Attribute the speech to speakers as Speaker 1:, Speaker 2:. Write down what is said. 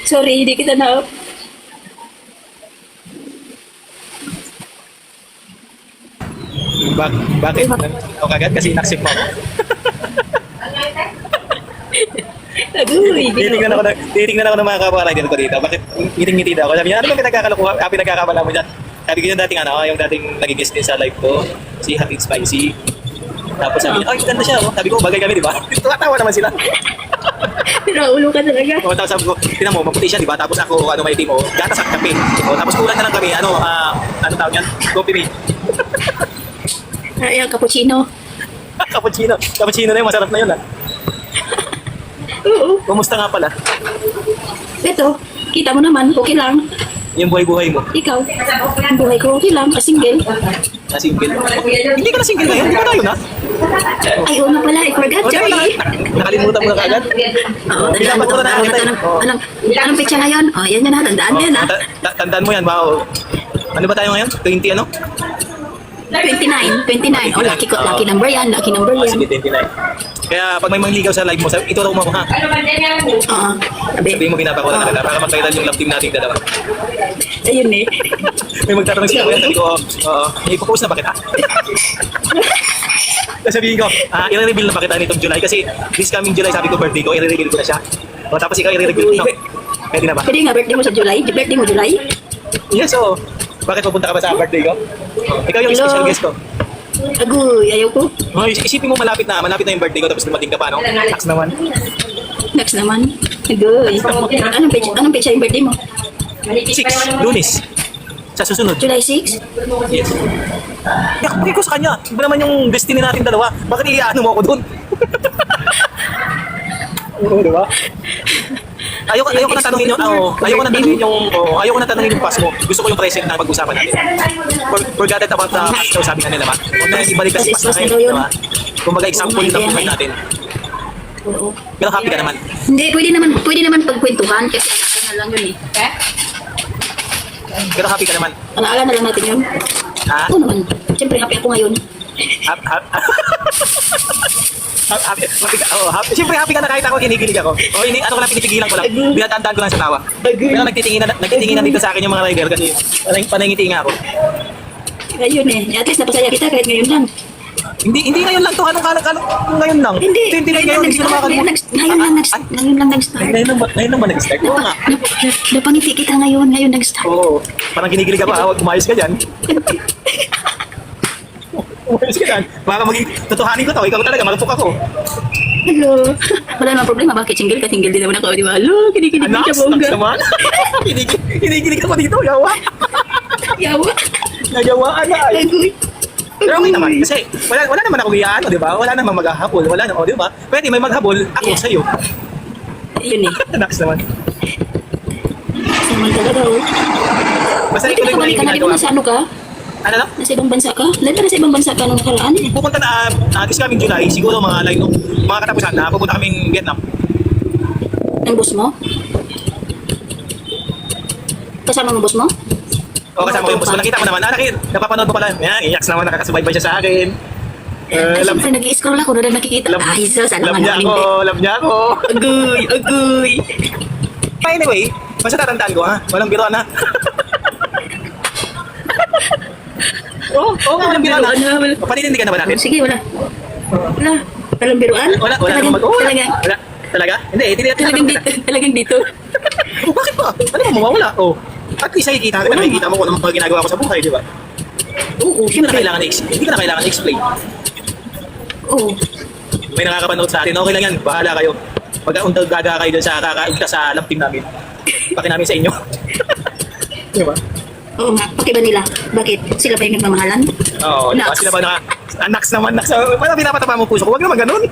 Speaker 1: Sorry, hindi kita na...
Speaker 2: Bakit? Nandito kagad kasi inaksip mo ako.
Speaker 1: Agoy,
Speaker 2: Titingnan ako ng mga kapwa-rider ko dito. Bakit ngiting-ngiti daw ako? Sabi niya, ano ba pinagkakamala mo dyan? Sabi ko yung dating yung dating nagigis din sa live ko, si Hatid Spicy. Tapos sabi niya, ay, ganda siya. Oh. Sabi ko, bagay kami, di ba? Tuwatawa naman sila.
Speaker 1: Pinaulo ka talaga.
Speaker 2: O, tapos sabi ko, tinan mo, maputi siya, di ba? Tapos ako, may team mo, gatas at kape. O, tapos kulang na lang kami, ano tawag yan? Coffee mate.
Speaker 1: Ay, ang cappuccino.
Speaker 2: Cappuccino na yun, masarap na yun, ha?
Speaker 1: Oo.
Speaker 2: Kumusta nga pala?
Speaker 1: Ito, kita mo naman, okay lang.
Speaker 2: Yung buhay-buhay mo.
Speaker 1: Ikaw, ang buhay ko okay lang, single.
Speaker 2: Na single. Hindi ka na single ngayon, hindi ka tayo na.
Speaker 1: Ay, oo nga pala, I forgot, sorry.
Speaker 2: Nakalimutan mo na kagad.
Speaker 1: Oo, tandaan ko. Anong pizza ngayon? Oh, yan na, tandaan mo yan, ha?
Speaker 2: Tandaan mo yan, ba? Ano ba tayo ngayon? 20 ano?
Speaker 1: 29. Oh, lucky number yan,
Speaker 2: Sige, 29. Kaya pag may mangligaw sa live mo, ituro mo ako, ha?
Speaker 1: Oo,
Speaker 2: Sabihin mo binabako na kita para magkailan yung love team natin dalawa.
Speaker 1: ayun eh.
Speaker 2: May magtatanong siya ako yan, sabi ko, oo, ipopost na ba kita? Sabihin ko, i-reveal na ba kita nitong July? Kasi this coming July, sabi ko birthday ko, i-reveal ko na siya. O tapos ikaw i-reveal ko. Pwede na ba?
Speaker 1: Pwede nga, birthday mo sa July? Birthday mo July?
Speaker 2: Yes, oo. Bakit pupunta ka ba sa birthday ko? Ikaw yung
Speaker 1: Hello.
Speaker 2: special guest ko.
Speaker 1: Agoy, ayaw ko.
Speaker 2: Isipin mo malapit na yung birthday ko tapos dumating ka pa, no? Tax naman.
Speaker 1: Next naman. Agoy. Anong pizza yung birthday mo?
Speaker 2: 6, Lunes. Sa susunod.
Speaker 1: July 6?
Speaker 2: Yes. Bakit ko sa kanya? Iba naman yung destiny natin dalawa. Bakit iaano mo ako doon? Oo, di ba? Ayoko na tanungin ayoko na tanungin yung past mo. Gusto ko yung present na pag-usapan natin. Forget it about the past daw, sabi nga nila ba? Huwag na ibalik kasi past na ngayon, di ba? Kumbaga example ng buhay natin.
Speaker 1: Oo.
Speaker 2: Pero happy ka naman.
Speaker 1: Hindi, pwede naman pagkwentuhan kasi ano lang yun eh.
Speaker 2: Pero happy ka naman.
Speaker 1: Alaala na lang natin yun.
Speaker 2: Ha?
Speaker 1: Oo naman. Siyempre happy ako ngayon.
Speaker 2: Happy. Siyempre happy ka na kahit ako kinikilig ako. O ano ko lang, pinipigilan ko lang. Binatandaan ko lang sa tawa. Pero nagtitingin dito sa akin yung mga rider kasi panangiti nga ako.
Speaker 1: Ayun eh. At least napasaya kita kahit ngayon lang.
Speaker 2: Hindi ngayon lang to. Anong ngayon lang?
Speaker 1: Hindi.
Speaker 2: 29 ngayon. Hindi na makakalimutan.
Speaker 1: Ngayon lang nag-start.
Speaker 2: Ngayon lang ba nag-start? Oo nga.
Speaker 1: Napangiti kita ngayon nag-start.
Speaker 2: Oo. Parang kinikilig ka pa. Umayos ka dyan. Umayos ka dyan. Baka maging totohanin ko to. Ikaw talaga. Marupok ako.
Speaker 1: Hello. Wala namang problema. Bakit single ka? Single din naman ako. Di ba? Hello. Kinikilig ka bongga.
Speaker 2: Naman. Kinikilig ka pa dito. Yawa.
Speaker 1: Yawa.
Speaker 2: Nagyawaan na.
Speaker 1: Agoy.
Speaker 2: Pero okay naman. Kasi wala naman ako iyaano, di ba? Wala naman maghahabol. Wala naman, di ba? Pwede may maghabol. Ako sa'yo.
Speaker 1: Ayun eh.
Speaker 2: Next naman.
Speaker 1: Saman talaga oh.
Speaker 2: Basta
Speaker 1: Pwede
Speaker 2: ituloy
Speaker 1: ka
Speaker 2: mo
Speaker 1: balik
Speaker 2: yung
Speaker 1: ka na. Di ba
Speaker 2: ginagawa.
Speaker 1: nasa ano ka?
Speaker 2: Ano lang?
Speaker 1: Nasa ibang bansa ka? Lalo nasa ibang bansa ka nung nakaraan eh.
Speaker 2: Pupunta na this coming July, siguro mga katapusan na pupunta kaming Vietnam.
Speaker 1: Ang boss mo? Kasama mo boss mo?
Speaker 2: O kasama ko yung boss ko. Nakita ko naman. Napapanood mo pala. Yan, iyaks naman. Nakakasubaybay siya sa akin.
Speaker 1: Ay, siyempre nag-i-scroll ako na nakikita. Ay, sus, alam
Speaker 2: Love niya
Speaker 1: mo.
Speaker 2: ako. Love niya ako.
Speaker 1: Agoy.
Speaker 2: Anyway, basta tatandaan ko ha. Walang biroan ha. Oo, walang biroan ha. Paninindigan na ba natin?
Speaker 1: Sige, wala. Walang biruan?
Speaker 2: Wala naman
Speaker 1: Talaga.
Speaker 2: Wala. Talaga? Hindi,
Speaker 1: Talagang dito.
Speaker 2: Oh, bakit ba? Ano ba mawawala? Oh. At least nakikita mo kung ano mga ginagawa ko sa buhay, di ba?
Speaker 1: Oo,
Speaker 2: Hindi ka na kailangan explain.
Speaker 1: Oo.
Speaker 2: May nakakapanood sa atin, okay lang yan, bahala kayo. Pag-undag gaga kayo dun sa kakaunta sa love team namin. Paki namin sa inyo. Di ba?
Speaker 1: Oo nga, pakiba nila. Bakit? Sila ba yung nagmamahalan?
Speaker 2: Oo, di ba?
Speaker 1: Naks.
Speaker 2: Sila ba naks naman, parang pinapatapa mo puso ko. Huwag naman ganun.